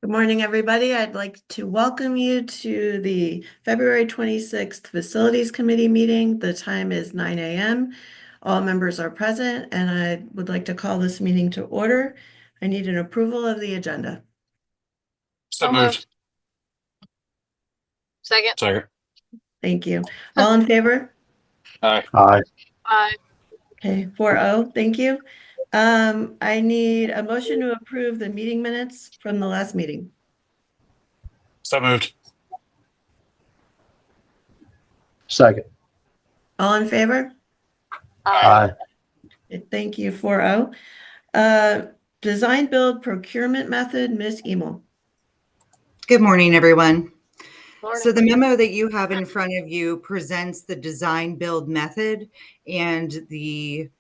Good morning, everybody. I'd like to welcome you to the February 26th Facilities Committee meeting. The time is 9 a.m. All members are present, and I would like to call this meeting to order. I need an approval of the agenda. So moved. Second. Thank you. All in favor? Aye. Aye. Okay, 4-0. Thank you. I need a motion to approve the meeting minutes from the last meeting. So moved. Second. All in favor? Aye. Thank you. 4-0. Design build procurement method, Ms. Emil. Good morning, everyone. Morning. So the memo that you have in front of you presents the design build method and the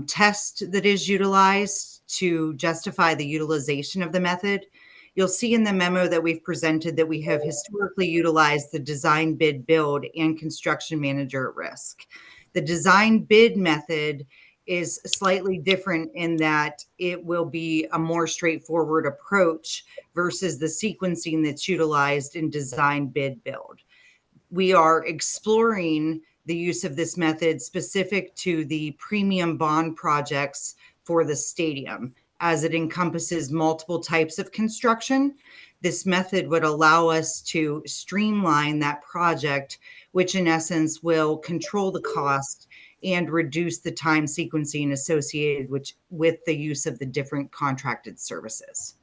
test that is utilized to justify the utilization of the method. You'll see in the memo that we've presented that we have historically utilized the design bid build and construction manager at risk. The design bid method is slightly different in that it will be a more straightforward approach versus the sequencing that's utilized in design bid build. We are exploring the use of this method specific to the premium bond projects for the stadium, as it encompasses multiple types of construction. This method would allow us to streamline that project, which in essence will control the cost and reduce the time sequencing associated with the use of the different contracted services.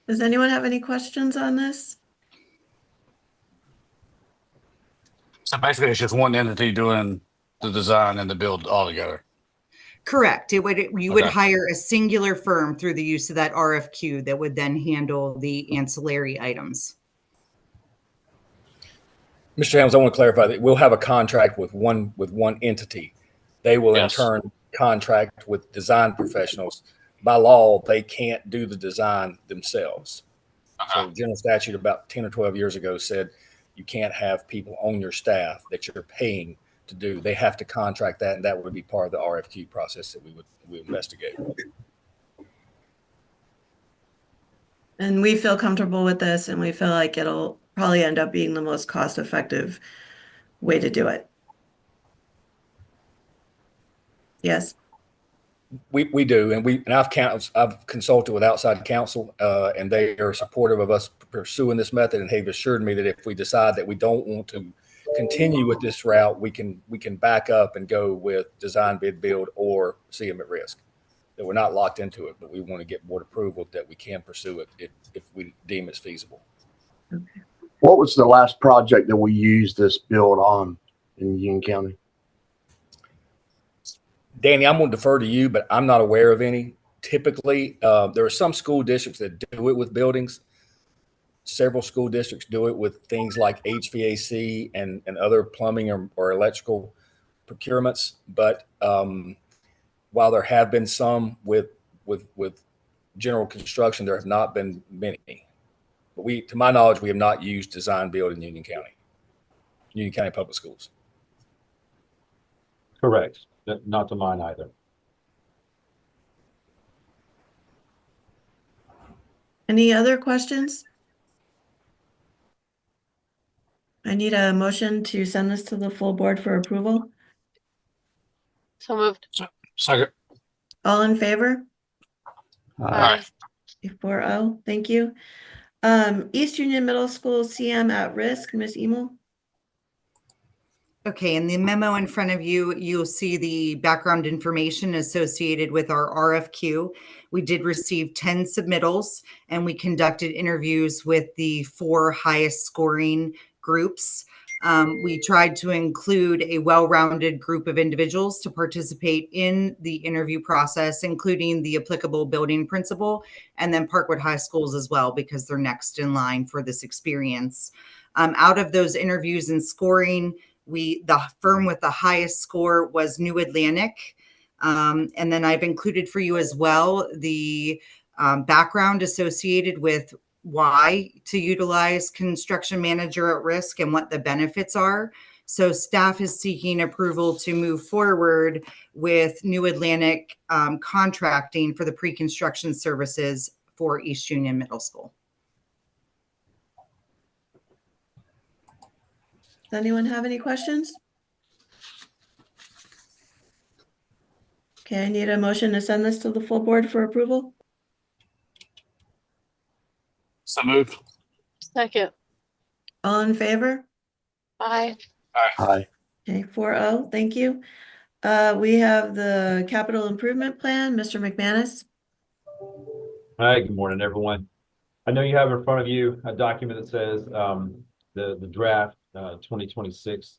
Does anyone have any questions on this? So basically, it's just one entity doing the design and the build all together. Correct. You would hire a singular firm through the use of that RFQ that would then handle the ancillary items. Mr. Helms, I want to clarify that we'll have a contract with one entity. They will Yes. in turn contract with design professionals. By law, they can't do the design themselves. So general statute about 10 or 12 years ago said you can't have people on your staff that you're paying to do. They have to contract that, and that would be part of the RFQ process that we investigate. And we feel comfortable with this, and we feel like it'll probably end up being the most cost-effective way to do it. Yes. We do, and I've consulted with outside counsel, and they are supportive of us pursuing this method, and they've assured me that if we decide that we don't want to continue with this route, we can back up and go with design bid build or CM at risk. That we're not locked into it, but we want to get board approval that we can pursue it if we deem it's feasible. Okay. What was the last project that we used this build on in Union County? Danny, I'm going to defer to you, but I'm not aware of any. Typically, there are some school districts that do it with buildings. Several school districts do it with things like HVAC and other plumbing or electrical procurements. But while there have been some with general construction, there have not been many. But to my knowledge, we have not used design build in Union County Public Schools. Correct. Not to mine either. Any other questions? I need a motion to send this to the full board for approval. So moved. Second. All in favor? Aye. 4-0. Thank you. East Union Middle School CM at risk, Ms. Emil. Okay, in the memo in front of you, you'll see the background information associated with our RFQ. We did receive 10 submittals, and we conducted interviews with the 4 highest scoring groups. We tried to include a well-rounded group of individuals to participate in the interview process, including the applicable building principal and then Parkwood High Schools as well, because they're next in line for this experience. Out of those interviews and scoring, the firm with the highest score was New Atlantic. And then I've included for you as well the background associated with why to utilize construction manager at risk and what the benefits are. So staff is seeking approval to move forward with New Atlantic contracting for the pre-construction services for East Union Middle School. Does anyone have any questions? Okay, I need a motion to send this to the full board for approval. So moved. Second. All in favor? Aye. Aye. Okay, 4-0, thank you. We have the capital improvement plan, Mr. McManus. Hi, good morning, everyone. I know you have in front of you a document that says the draft 2026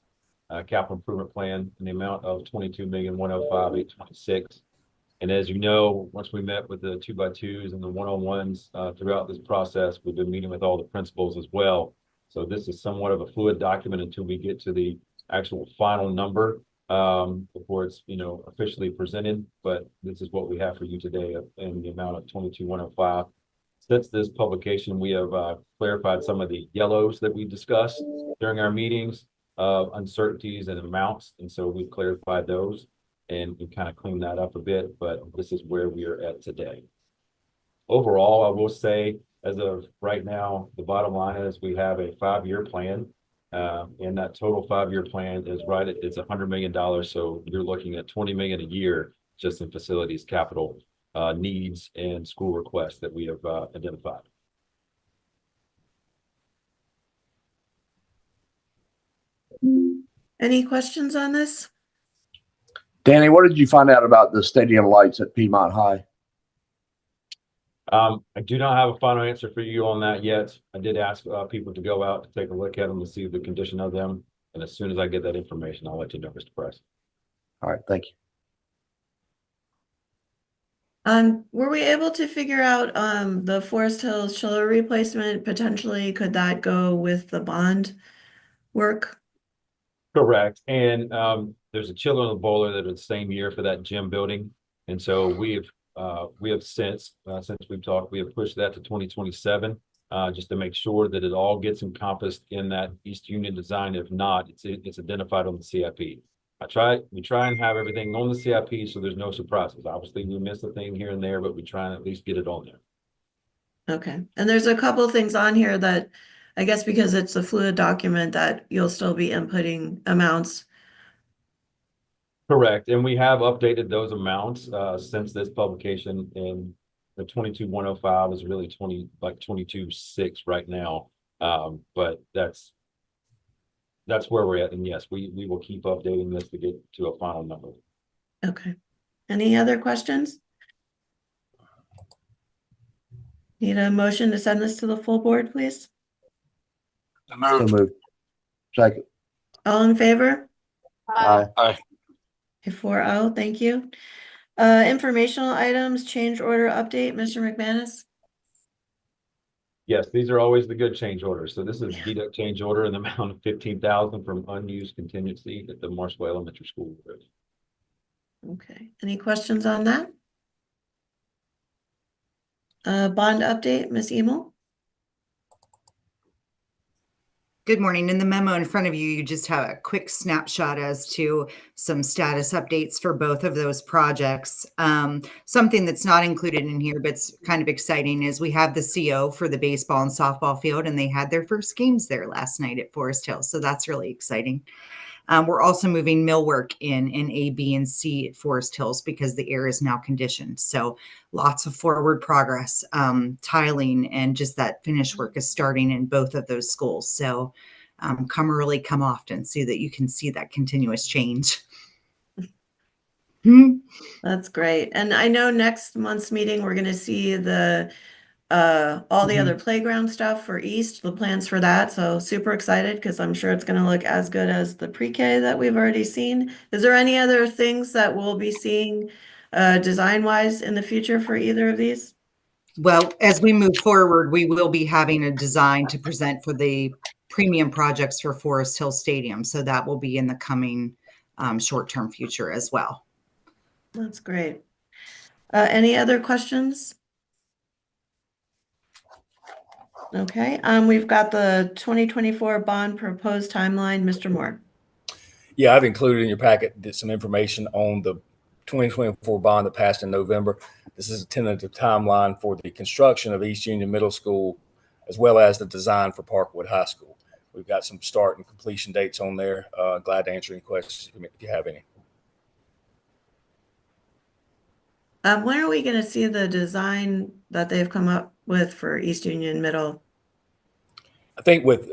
capital improvement plan in the amount of $22,105,826. And as you know, once we met with the 2x2s and the 1-on-1s throughout this process, we've been meeting with all the principals as well. So this is somewhat of a fluid document until we get to the actual final number before it's officially presented. But this is what we have for you today in the amount of $22,105. Since this publication, we have clarified some of the yellows that we discussed during our meetings of uncertainties and amounts. And so we've clarified those and we kind of cleaned that up a bit, but this is where we are at today. Overall, I will say, as of right now, the bottom line is we have a 5-year plan. And that total 5-year plan is right at it's $100 million. So you're looking at $20 million a year just in facilities capital needs and school requests that we have identified. Any questions on this? Danny, what did you find out about the stadium lights at Piedmont High? I do not have a final answer for you on that yet. I did ask people to go out to take a look at them to see the condition of them. And as soon as I get that information, I'll let you know, Mr. Price. All right, thank you. Were we able to figure out the Forest Hills chiller replacement potentially? Could that go with the bond work? Correct. And there's a chiller and a boiler that are the same year for that gym building. And so we have since we've talked, we have pushed that to 2027 just to make sure that it all gets encompassed in that East Union design. If not, it's identified on the CIP. We try and have everything on the CIP so there's no surprises. Obviously, we miss a thing here and there, but we try and at least get it on there. Okay, and there's a couple things on here that I guess because it's a fluid document that you'll still be inputting amounts. Correct, and we have updated those amounts since this publication, and the 22,105 is really 22,600 right now. But that's where we're at, and yes, we will keep updating this to get to a final number. Okay, any other questions? Need a motion to send this to the full board, please? So So moved. moved. Second. All in favor? Aye. Aye. Okay, 4-0, thank you. Informational items, change order update, Mr. McManus? Yes, these are always the good change orders. So this is deduct change order in the amount of $15,000 from unused contingency at the Marshall Elementary School. Okay, any questions on that? Bond update, Ms. Emil? Good morning. In the memo in front of you, you just have a quick snapshot as to some status updates for both of those projects. Something that's not included in here, but it's kind of exciting, is we have the CO for the baseball and softball field, and they had their first games there last night at Forest Hills. So that's really exciting. We're also moving millwork in A, B, and C at Forest Hills because the air is now conditioned. So lots of forward progress, tiling, and just that finish work is starting in both of those schools. So come early, come often, so that you can see that continuous change. That's great. And I know next month's meeting, we're going to see the all the other playground stuff for East, the plans for that. So super excited because I'm sure it's going to look as good as the pre-K that we've already seen. Is there any other things that we'll be seeing design-wise in the future for either of these? Well, as we move forward, we will be having a design to present for the premium projects for Forest Hill Stadium. So that will be in the coming short-term future as well. That's great. Any other questions? Okay, we've got the 2024 bond proposed timeline, Mr. Moore. Yeah, I've included in your packet some information on the 2024 bond that passed in November. This is a tentative timeline for the construction of East Union Middle School, as well as the design for Parkwood High School. We've got some start and completion dates on there. Glad to answer any questions if you have any. When are we going to see the design that they've come up with for East Union Middle? I think with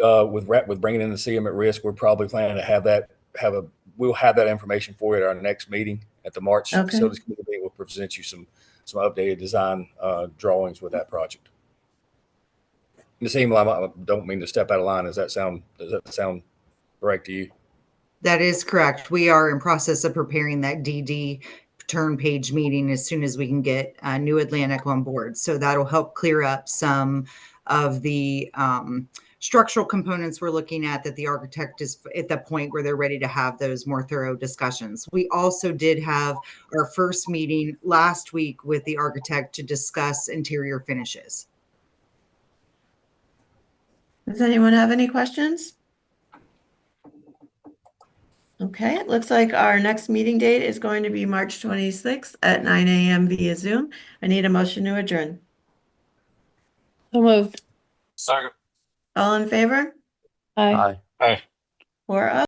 bringing in the CM at risk, we're probably planning to have that we'll have that information for you at our next meeting at the March Okay. facilities committee meeting. We'll present you some updated design drawings with that project. Ms. Emil, I don't mean to step out of line. Does that sound correct to you? That is correct. We are in process of preparing that DD turn page meeting as soon as we can get New Atlantic on board. So that'll help clear up some of the structural components we're looking at that the architect is at the point where they're ready to have those more thorough discussions. We also did have our first meeting last week with the architect to discuss interior finishes. Does anyone have any questions? Okay, it looks like our next meeting date is going to be March 26th at 9 a.m. via Zoom. I need a motion to adjourn. So moved. Second. All in favor? Aye. Aye. Hey. 4-0.